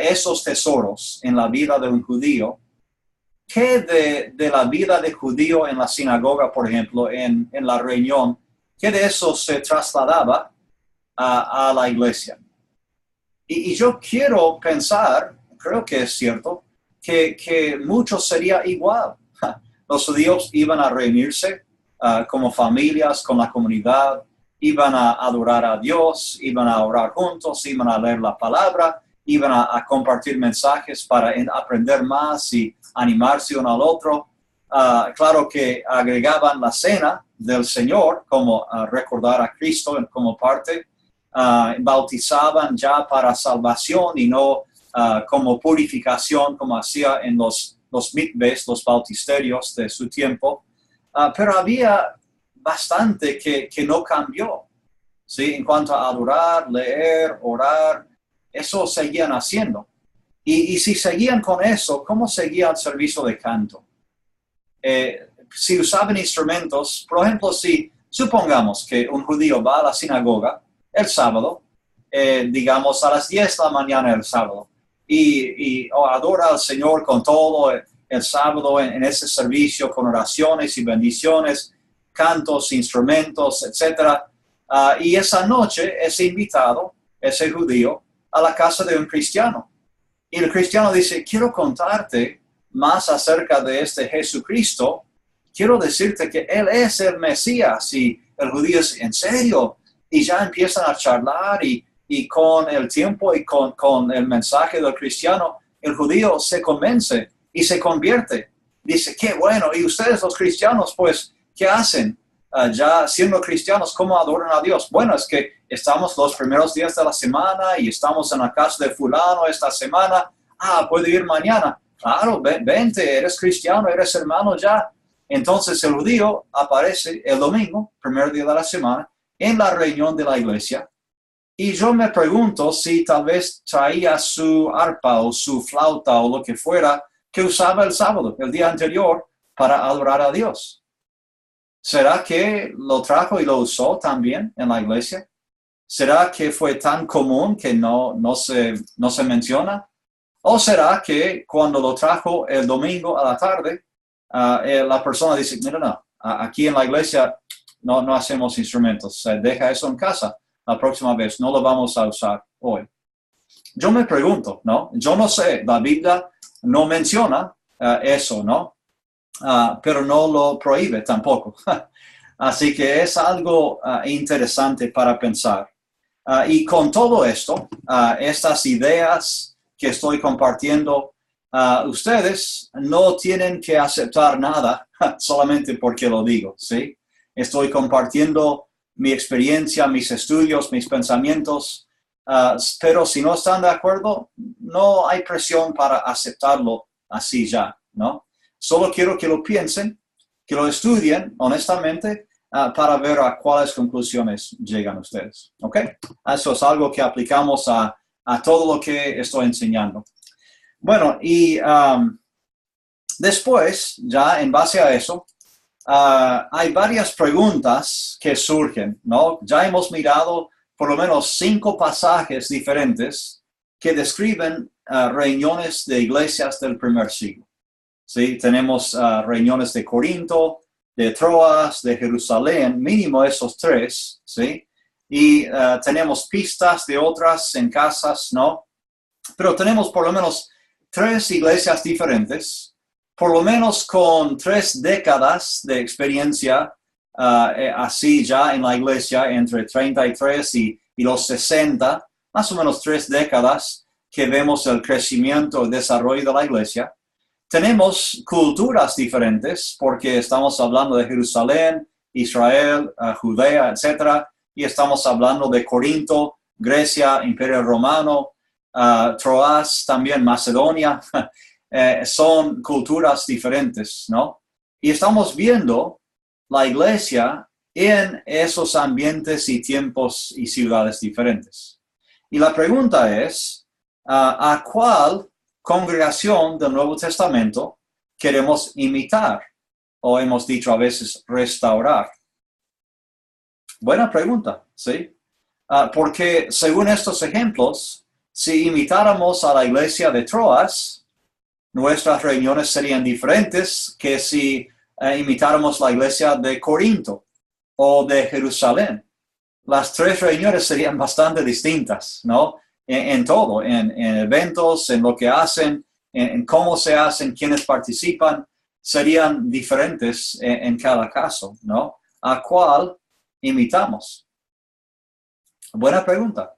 esos tesoros en la vida de un judío, ¿qué de la vida de judío en la sinagoga, por ejemplo, en la reunión, qué de eso se trasladaba a la iglesia? Y yo quiero pensar, creo que es cierto, que mucho sería igual. Los judíos iban a reunirse como familias, con la comunidad, iban a adorar a Dios, iban a orar juntos, iban a leer la palabra, iban a compartir mensajes para aprender más y animarse uno al otro. Claro que agregaban la cena del Señor, como recordar a Cristo como parte. Bautizaban ya para salvación y no como purificación, como hacía en los mikves, los bautisterios de su tiempo. Pero había bastante que no cambió, ¿sí? En cuanto a adorar, leer, orar, eso seguían haciendo. Y si seguían con eso, ¿cómo seguía el servicio de canto? Si usaban instrumentos, por ejemplo, si supongamos que un judío va a la sinagoga el sábado, digamos a las 10 de la mañana el sábado, y adora al Señor con todo el sábado en ese servicio, con oraciones y bendiciones, cantos, instrumentos, etc. Y esa noche es invitado, ese judío, a la casa de un cristiano. Y el cristiano dice, quiero contarte más acerca de este Jesucristo. Quiero decirte que Él es el Mesías. Y el judío dice, ¿en serio? Y ya empiezan a charlar y con el tiempo y con el mensaje del cristiano, el judío se convence y se convierte. Dice, qué bueno. Y ustedes los cristianos, pues, ¿qué hacen? Ya siendo cristianos, ¿cómo adoran a Dios? Bueno, es que estamos los primeros días de la semana y estamos en la casa de fulano esta semana. ¿Puedo ir mañana? Claro, vente, eres cristiano, eres hermano ya. Entonces el judío aparece el domingo, primer día de la semana, en la reunión de la iglesia. Y yo me pregunto si tal vez traía su arpa o su flauta o lo que fuera que usaba el sábado, el día anterior, para adorar a Dios. ¿Será que lo trajo y lo usó también en la iglesia? ¿Será que fue tan común que no se menciona? ¿O será que cuando lo trajo el domingo a la tarde, la persona dice, mira, no, aquí en la iglesia no hacemos instrumentos, deja eso en casa la próxima vez, no lo vamos a usar hoy? Yo me pregunto, ¿no? Yo no sé, la Biblia no menciona eso, ¿no? Pero no lo prohíbe tampoco. Así que es algo interesante para pensar. Y con todo esto, estas ideas que estoy compartiendo, ustedes no tienen que aceptar nada solamente porque lo digo, ¿sí? Estoy compartiendo mi experiencia, mis estudios, mis pensamientos, pero si no están de acuerdo, no hay presión para aceptarlo así ya, ¿no? Solo quiero que lo piensen, que lo estudien honestamente, para ver a cuáles conclusiones llegan ustedes, ¿ok? Eso es algo que aplicamos a todo lo que estoy enseñando. Bueno, y después, ya en base a eso, hay varias preguntas que surgen, ¿no? Ya hemos mirado por lo menos 5 pasajes diferentes que describen reuniones de iglesias del primer siglo. ¿Sí? Tenemos reuniones de Corinto, de Troas, de Jerusalén, mínimo esos 3, ¿sí? Y tenemos pistas de otras en casas, ¿no? Pero tenemos por lo menos 3 iglesias diferentes, por lo menos con 3 décadas de experiencia así ya en la iglesia, entre 33 y los 60, más o menos 3 décadas que vemos el crecimiento y desarrollo de la iglesia. Tenemos culturas diferentes porque estamos hablando de Jerusalén, Israel, Judea, etc. Y estamos hablando de Corinto, Grecia, Imperio Romano, Troas, también Macedonia. Son culturas diferentes, ¿no? Y estamos viendo la iglesia en esos ambientes y tiempos y ciudades diferentes. Y la pregunta es, ¿a cuál congregación del Nuevo Testamento queremos imitar? O hemos dicho a veces restaurar. Buena pregunta, ¿sí? Porque según estos ejemplos, si imitáramos a la iglesia de Troas, nuestras reuniones serían diferentes que si imitáramos la iglesia de Corinto o de Jerusalén. Las 3 reuniones serían bastante distintas, ¿no? En todo, en eventos, en lo que hacen, en cómo se hacen, quiénes participan, serían diferentes en cada caso, ¿no? ¿A cuál imitamos? Buena pregunta.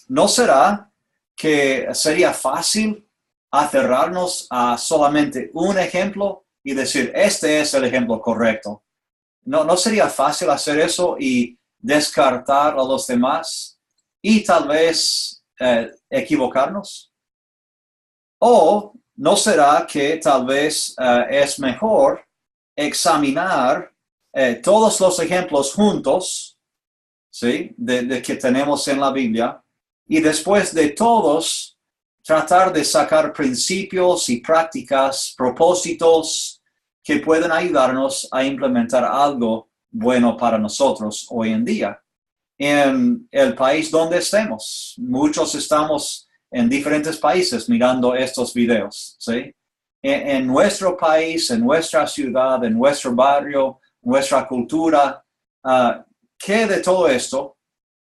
¿No será que sería fácil aferrarnos a solamente un ejemplo y decir, este es el ejemplo correcto? ¿No sería fácil hacer eso y descartar a los demás y tal vez equivocarnos? ¿O no será que tal vez es mejor examinar todos los ejemplos juntos, ¿sí? de que tenemos en la Biblia, y después de todos tratar de sacar principios y prácticas, propósitos que pueden ayudarnos a implementar algo bueno para nosotros hoy en día? En el país donde estemos, muchos estamos en diferentes países mirando estos videos, ¿sí? En nuestro país, en nuestra ciudad, en nuestro barrio, nuestra cultura, ¿qué de todo esto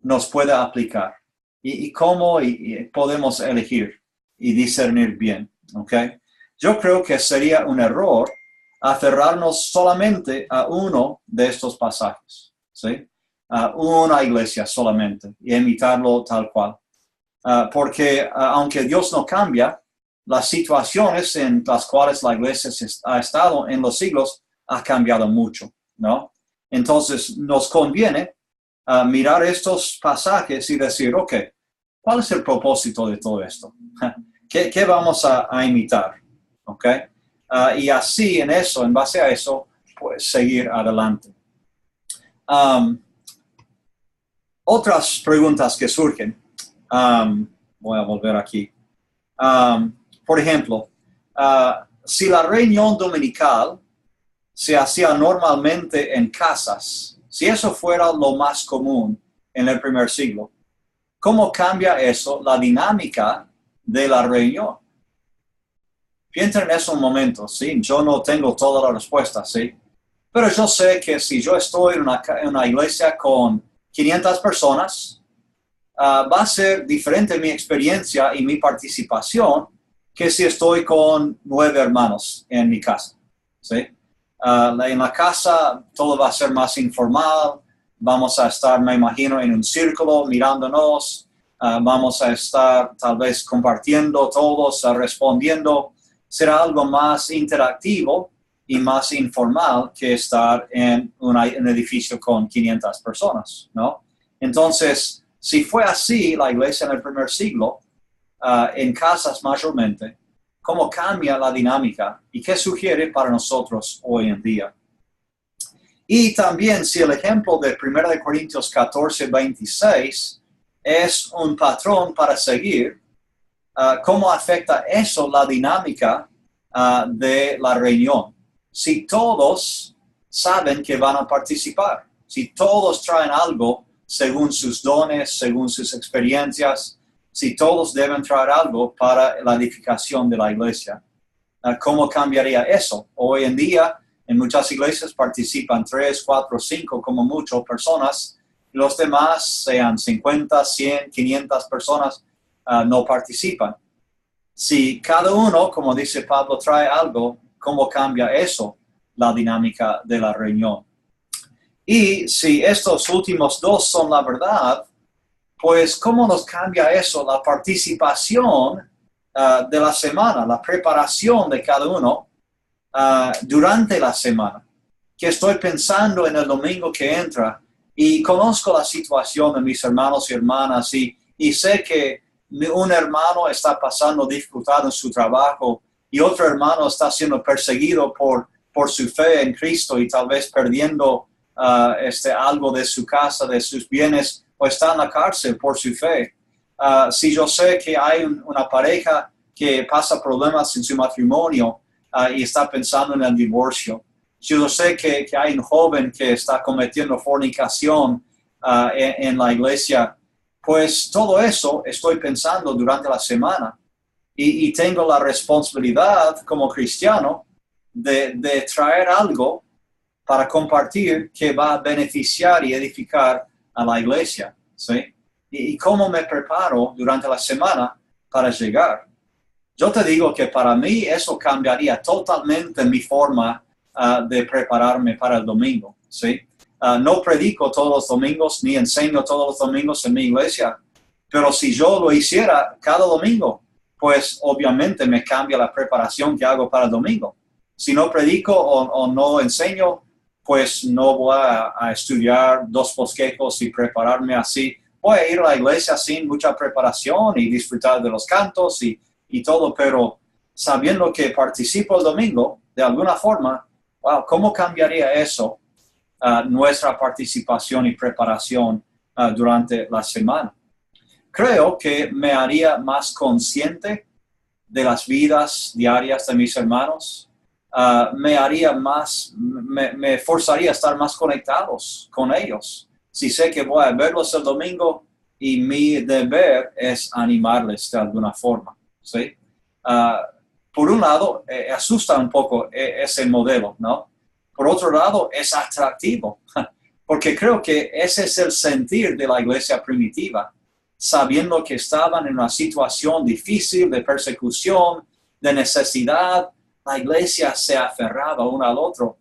nos puede aplicar? ¿Y cómo podemos elegir y discernir bien? ¿Ok? Yo creo que sería un error aferrarnos solamente a uno de estos pasajes, ¿sí? A una iglesia solamente y imitarlo tal cual. Porque aunque Dios no cambia, las situaciones en las cuales la iglesia ha estado en los siglos ha cambiado mucho, ¿no? Entonces nos conviene mirar estos pasajes y decir, ok, ¿cuál es el propósito de todo esto? ¿Qué vamos a imitar? ¿Ok? Y así en base a eso, pues seguir adelante. Otras preguntas que surgen. Voy a volver aquí. Por ejemplo, si la reunión dominical se hacía normalmente en casas, si eso fuera lo más común en el primer siglo, ¿cómo cambia eso la dinámica de la reunión? Piensen en eso un momento, ¿sí? Yo no tengo todas las respuestas, ¿sí? Pero yo sé que si yo estoy en una iglesia con 500 personas, va a ser diferente mi experiencia y mi participación que si estoy con 9 hermanos en mi casa, ¿sí? En la casa todo va a ser más informal, vamos a estar, me imagino, en un círculo mirándonos, vamos a estar tal vez compartiendo todos, respondiendo, será algo más interactivo y más informal que estar en un edificio con 500 personas, ¿no? Entonces, si fue así la iglesia en el primer siglo, en casas mayormente, ¿cómo cambia la dinámica y qué sugiere para nosotros hoy en día? Y también si el ejemplo de 1 Corintios 14, 26 es un patrón para seguir, ¿cómo afecta eso la dinámica de la reunión? Si todos saben que van a participar, si todos traen algo según sus dones, según sus experiencias, si todos deben traer algo para la edificación de la iglesia, ¿cómo cambiaría eso? Hoy en día, en muchas iglesias participan 3, 4, 5, como mucho, personas. Los demás, sean 50, 100, 500 personas, no participan. Si cada uno, como dice Pablo, trae algo, ¿cómo cambia eso la dinámica de la reunión? Y si estos últimos dos son la verdad, pues ¿cómo nos cambia eso la participación de la semana, la preparación de cada uno durante la semana? Que estoy pensando en el domingo que entra y conozco la situación de mis hermanos y hermanas y sé que un hermano está pasando dificultad en su trabajo y otro hermano está siendo perseguido por su fe en Cristo y tal vez perdiendo algo de su casa, de sus bienes, o está en la cárcel por su fe. Si yo sé que hay una pareja que pasa problemas en su matrimonio y está pensando en el divorcio, si yo sé que hay un joven que está cometiendo fornicación en la iglesia, pues todo eso estoy pensando durante la semana y tengo la responsabilidad como cristiano de traer algo para compartir que va a beneficiar y edificar a la iglesia, ¿sí? Y cómo me preparo durante la semana para llegar. Yo te digo que para mí eso cambiaría totalmente mi forma de prepararme para el domingo, ¿sí? No predico todos los domingos ni enseño todos los domingos en mi iglesia, pero si yo lo hiciera cada domingo, pues obviamente me cambia la preparación que hago para el domingo. Si no predico o no enseño, pues no voy a estudiar 2 bosquejos y prepararme así. Voy a ir a la iglesia sin mucha preparación y disfrutar de los cantos y todo, pero sabiendo que participo el domingo, de alguna forma, wow, ¿cómo cambiaría eso nuestra participación y preparación durante la semana? Creo que me haría más consciente de las vidas diarias de mis hermanos. Me forzaría a estar más conectados con ellos. Si sé que voy a verlos el domingo y mi deber es animarles de alguna forma, ¿sí? Por un lado, asusta un poco ese modelo, ¿no? Por otro lado, es atractivo, porque creo que ese es el sentir de la iglesia primitiva, sabiendo que estaban en una situación difícil de persecución, de necesidad. La iglesia se aferraba uno al otro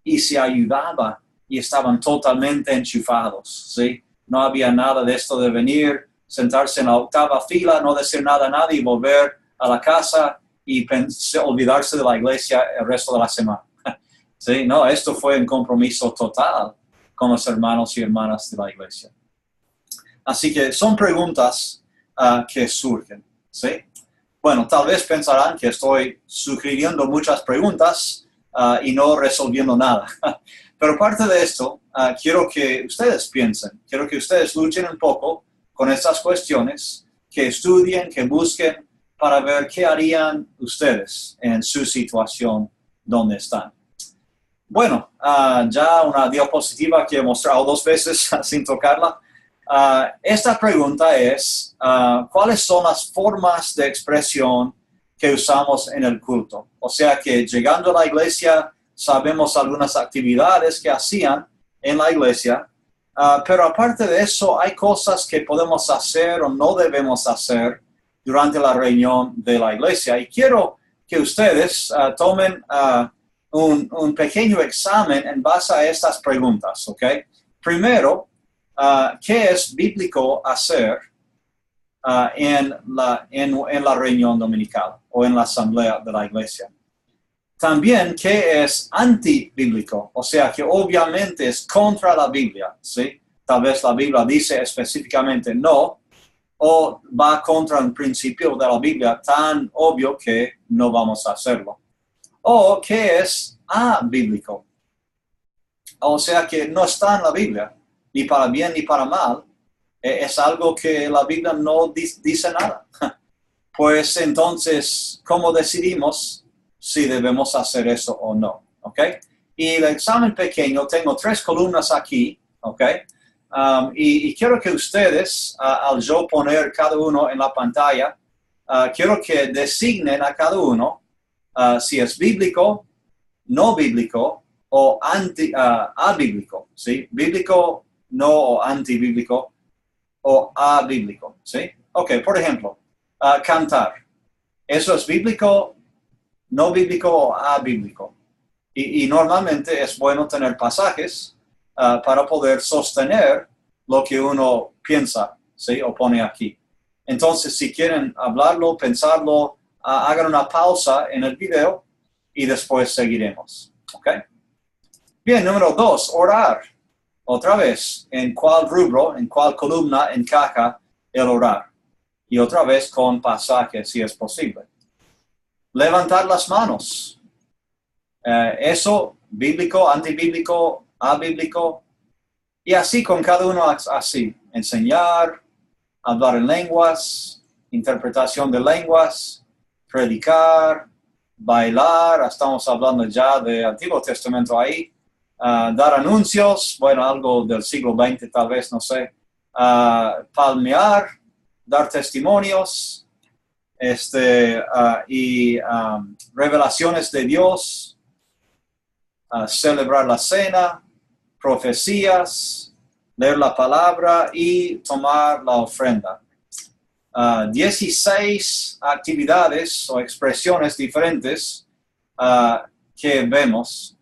y se ayudaba y estaban totalmente enchufados, ¿sí? No había nada de esto de venir, sentarse en la 8ª fila, no decir nada a nadie y volver a la casa y olvidarse de la iglesia el resto de la semana. ¿Sí? No, esto fue un compromiso total con los hermanos y hermanas de la iglesia. Así que son preguntas que surgen, ¿sí? Bueno, tal vez pensarán que estoy sugiriendo muchas preguntas y no resolviendo nada. Pero aparte de esto, quiero que ustedes piensen, quiero que ustedes luchen un poco con estas cuestiones, que estudien, que busquen para ver qué harían ustedes en su situación donde están. Bueno, ya una diapositiva que he mostrado 2 veces sin tocarla. Esta pregunta es, ¿cuáles son las formas de expresión que usamos en el culto? O sea que llegando a la iglesia sabemos algunas actividades que hacían en la iglesia, pero aparte de eso hay cosas que podemos hacer o no debemos hacer durante la reunión de la iglesia. Y quiero que ustedes tomen un pequeño examen en base a estas preguntas, ¿ok? Primero, ¿qué es bíblico hacer en la reunión dominical o en la asamblea de la iglesia? También, ¿qué es antibíblico? O sea, que obviamente es contra la Biblia, ¿sí? Tal vez la Biblia dice específicamente no, o va contra un principio de la Biblia tan obvio que no vamos a hacerlo. O ¿qué es abíblico? O sea, que no está en la Biblia, ni para bien ni para mal. Es algo que la Biblia no dice nada. Pues entonces, ¿cómo decidimos si debemos hacer eso o no? ¿Ok? Y el examen pequeño, tengo 3 columnas aquí, ¿ok? Y quiero que ustedes, al yo poner cada uno en la pantalla, quiero que designen a cada uno si es bíblico, no bíblico o abíblico, ¿sí? Bíblico, no o antibíblico o abíblico, ¿sí? Ok, por ejemplo, cantar. ¿Eso es bíblico, no bíblico o abíblico? Y normalmente es bueno tener pasajes para poder sostener lo que uno piensa, ¿sí? O pone aquí. Entonces, si quieren hablarlo, pensarlo, hagan una pausa en el video y después seguiremos, ¿ok? Bien, número 2, orar. Otra vez, ¿en cuál rubro, en cuál columna encaja el orar? Y otra vez con pasajes, si es posible. Levantar las manos. Eso, bíblico, antibíblico, abíblico. Y así con cada uno, así. Enseñar, hablar en lenguas, interpretación de lenguas, predicar, bailar. Estamos hablando ya del Antiguo Testamento ahí. Dar anuncios, bueno, algo del siglo XX tal vez, no sé. Palmear, dar testimonios, y revelaciones de Dios, celebrar la cena, profecías, leer la palabra y tomar la ofrenda. 16 actividades o expresiones diferentes que vemos.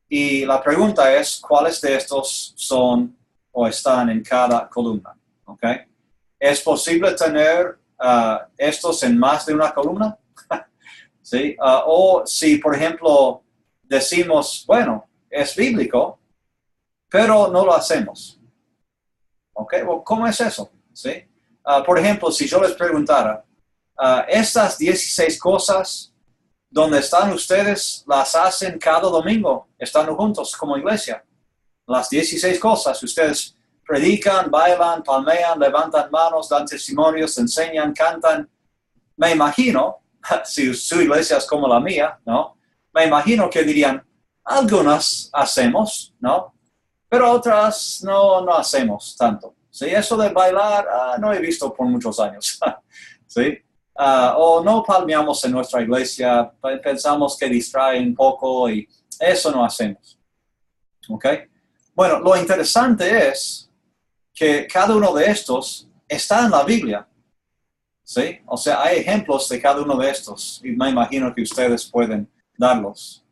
Y la pregunta es, ¿cuáles de estos son o están en cada columna? ¿Ok? ¿Es posible tener estos en más de una columna? ¿Sí? O si, por ejemplo, decimos, bueno, es bíblico, pero no lo hacemos. ¿Ok? Well, ¿cómo es eso? ¿Sí? Por ejemplo, si yo les preguntara, estas 16 cosas, ¿dónde están ustedes? Las hacen cada domingo, estando juntos como iglesia. Las 16 cosas, ustedes predican, bailan, palmean, levantan manos, dan testimonios, enseñan, cantan. Me imagino, si su iglesia es como la mía, ¿no? Me imagino que dirían, algunas hacemos, ¿no? Pero otras no hacemos tanto. ¿Sí? Eso de bailar, no he visto por muchos años. ¿Sí? O no palmeamos en nuestra iglesia, pensamos que distrae un poco y eso no hacemos. ¿Ok? Bueno, lo interesante es que cada uno de estos está en la Biblia. ¿Sí? O sea, hay ejemplos de cada uno de estos y me imagino que ustedes pueden darlos.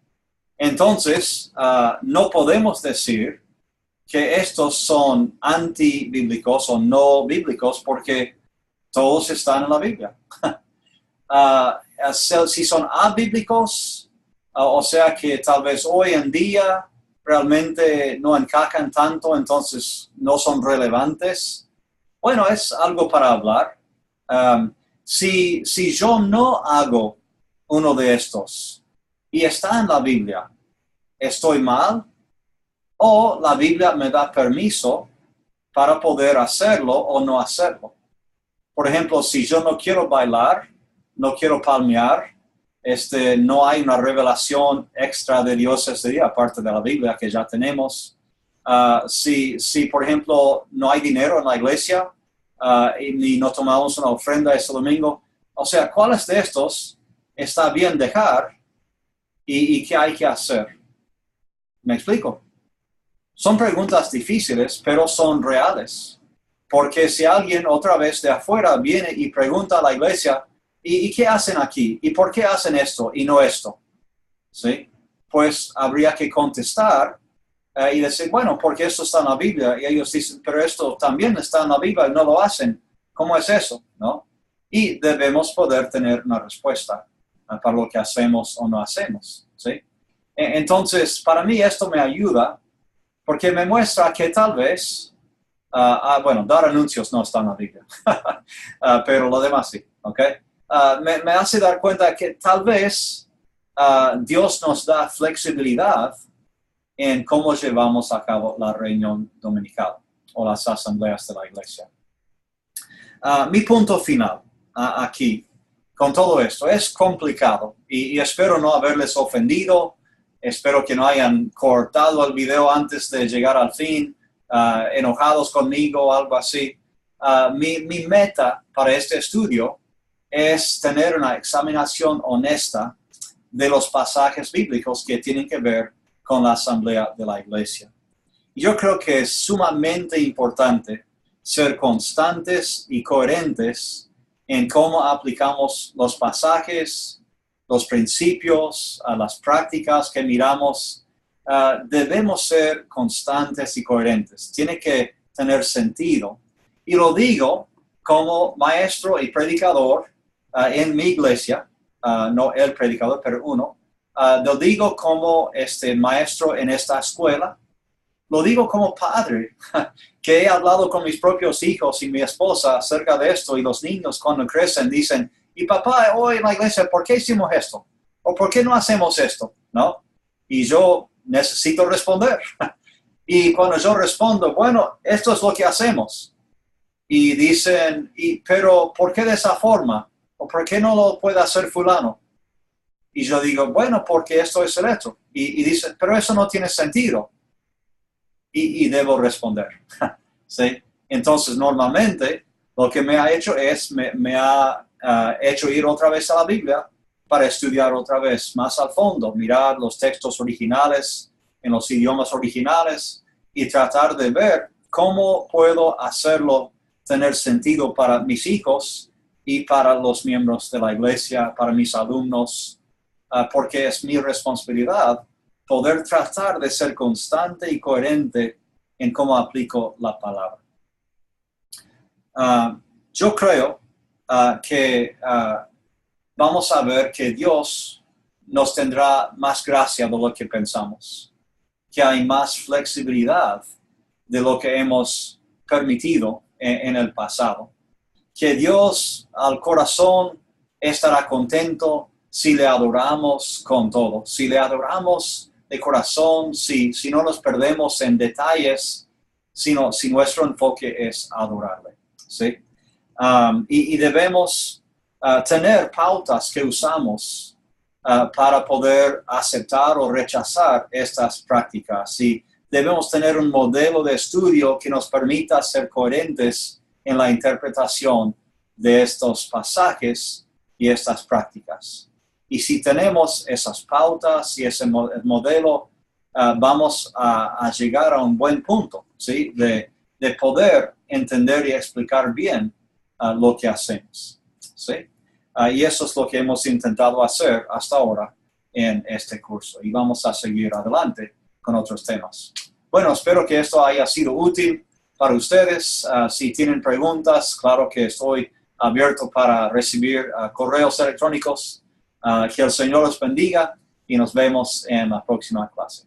Entonces, no podemos decir que estos son antibíblicos o no bíblicos porque todos están en la Biblia. Si son abíblicos, o sea que tal vez hoy en día realmente no encajan tanto, entonces no son relevantes. Bueno, es algo para hablar. Si yo no hago uno de estos y está en la Biblia, ¿estoy mal o la Biblia me da permiso para poder hacerlo o no hacerlo. Por ejemplo, si yo no quiero bailar, no quiero palmear, no hay una revelación extra de Dios ese día, aparte de la Biblia que ya tenemos. Si, por ejemplo, no hay dinero en la iglesia y no tomamos una ofrenda ese domingo, o sea, ¿cuáles de estos está bien dejar y qué hay que hacer? ¿Me explico? Son preguntas difíciles, pero son reales. Porque si alguien otra vez de afuera viene y pregunta a la iglesia, ¿y qué hacen aquí? ¿Y por qué hacen esto y no esto? ¿Sí? Pues habría que contestar y decir, bueno, porque esto está en la Biblia. Y ellos dicen, pero esto también está en la Biblia y no lo hacen. ¿Cómo es eso? ¿No? Y debemos poder tener una respuesta para lo que hacemos o no hacemos. ¿Sí? Entonces, para mí esto me ayuda porque me muestra que tal vez, bueno, dar anuncios no está en la Biblia, pero lo demás sí, ¿ok? Me hace dar cuenta que tal vez Dios nos da flexibilidad en cómo llevamos a cabo la reunión dominical o las asambleas de la iglesia. Mi punto final aquí, con todo esto, es complicado y espero no haberles ofendido. Espero que no hayan cortado el video antes de llegar al fin, enojados conmigo o algo así. Mi meta para este estudio es tener una examinación honesta de los pasajes bíblicos que tienen que ver con la asamblea de la iglesia. Yo creo que es sumamente importante ser constantes y coherentes en cómo aplicamos los pasajes, los principios, las prácticas que miramos. Debemos ser constantes y coherentes. Tiene que tener sentido. Y lo digo como maestro y predicador en mi iglesia, no el predicador, pero uno. Lo digo como maestro en esta escuela. Lo digo como padre, que he hablado con mis propios hijos y mi esposa acerca de esto, y los niños cuando crecen dicen, y papá, hoy en la iglesia, ¿por qué hicimos esto? ¿O por qué no hacemos esto? ¿No? Y yo necesito responder. Y cuando yo respondo, bueno, esto es lo que hacemos. Y dicen, pero ¿por qué de esa forma? ¿O por qué no lo puede hacer fulano? Y yo digo, bueno, porque esto es el hecho. Y dicen, pero eso no tiene sentido. Y debo responder. ¿Sí? Entonces, normalmente, lo que me ha hecho es, me ha hecho ir otra vez a la Biblia para estudiar otra vez más al fondo, mirar los textos originales en los idiomas originales y tratar de ver cómo puedo hacerlo tener sentido para mis hijos y para los miembros de la iglesia, para mis alumnos, porque es mi responsabilidad poder tratar de ser constante y coherente en cómo aplico la palabra. Yo creo que vamos a ver que Dios nos tendrá más gracia de lo que pensamos, que hay más flexibilidad de lo que hemos permitido en el pasado, que Dios al corazón estará contento si le adoramos con todo, si le adoramos de corazón, si no nos perdemos en detalles, sino si nuestro enfoque es adorarle. ¿Sí? Y debemos tener pautas que usamos para poder aceptar o rechazar estas prácticas. Y debemos tener un modelo de estudio que nos permita ser coherentes en la interpretación de estos pasajes y estas prácticas. Y si tenemos esas pautas y ese modelo, vamos a llegar a un buen punto, ¿sí? De poder entender y explicar bien lo que hacemos, ¿sí? Y eso es lo que hemos intentado hacer hasta ahora en este curso. Y vamos a seguir adelante con otros temas. Bueno, espero que esto haya sido útil para ustedes. Si tienen preguntas, claro que estoy abierto para recibir correos electrónicos. Que el Señor los bendiga y nos vemos en la próxima clase.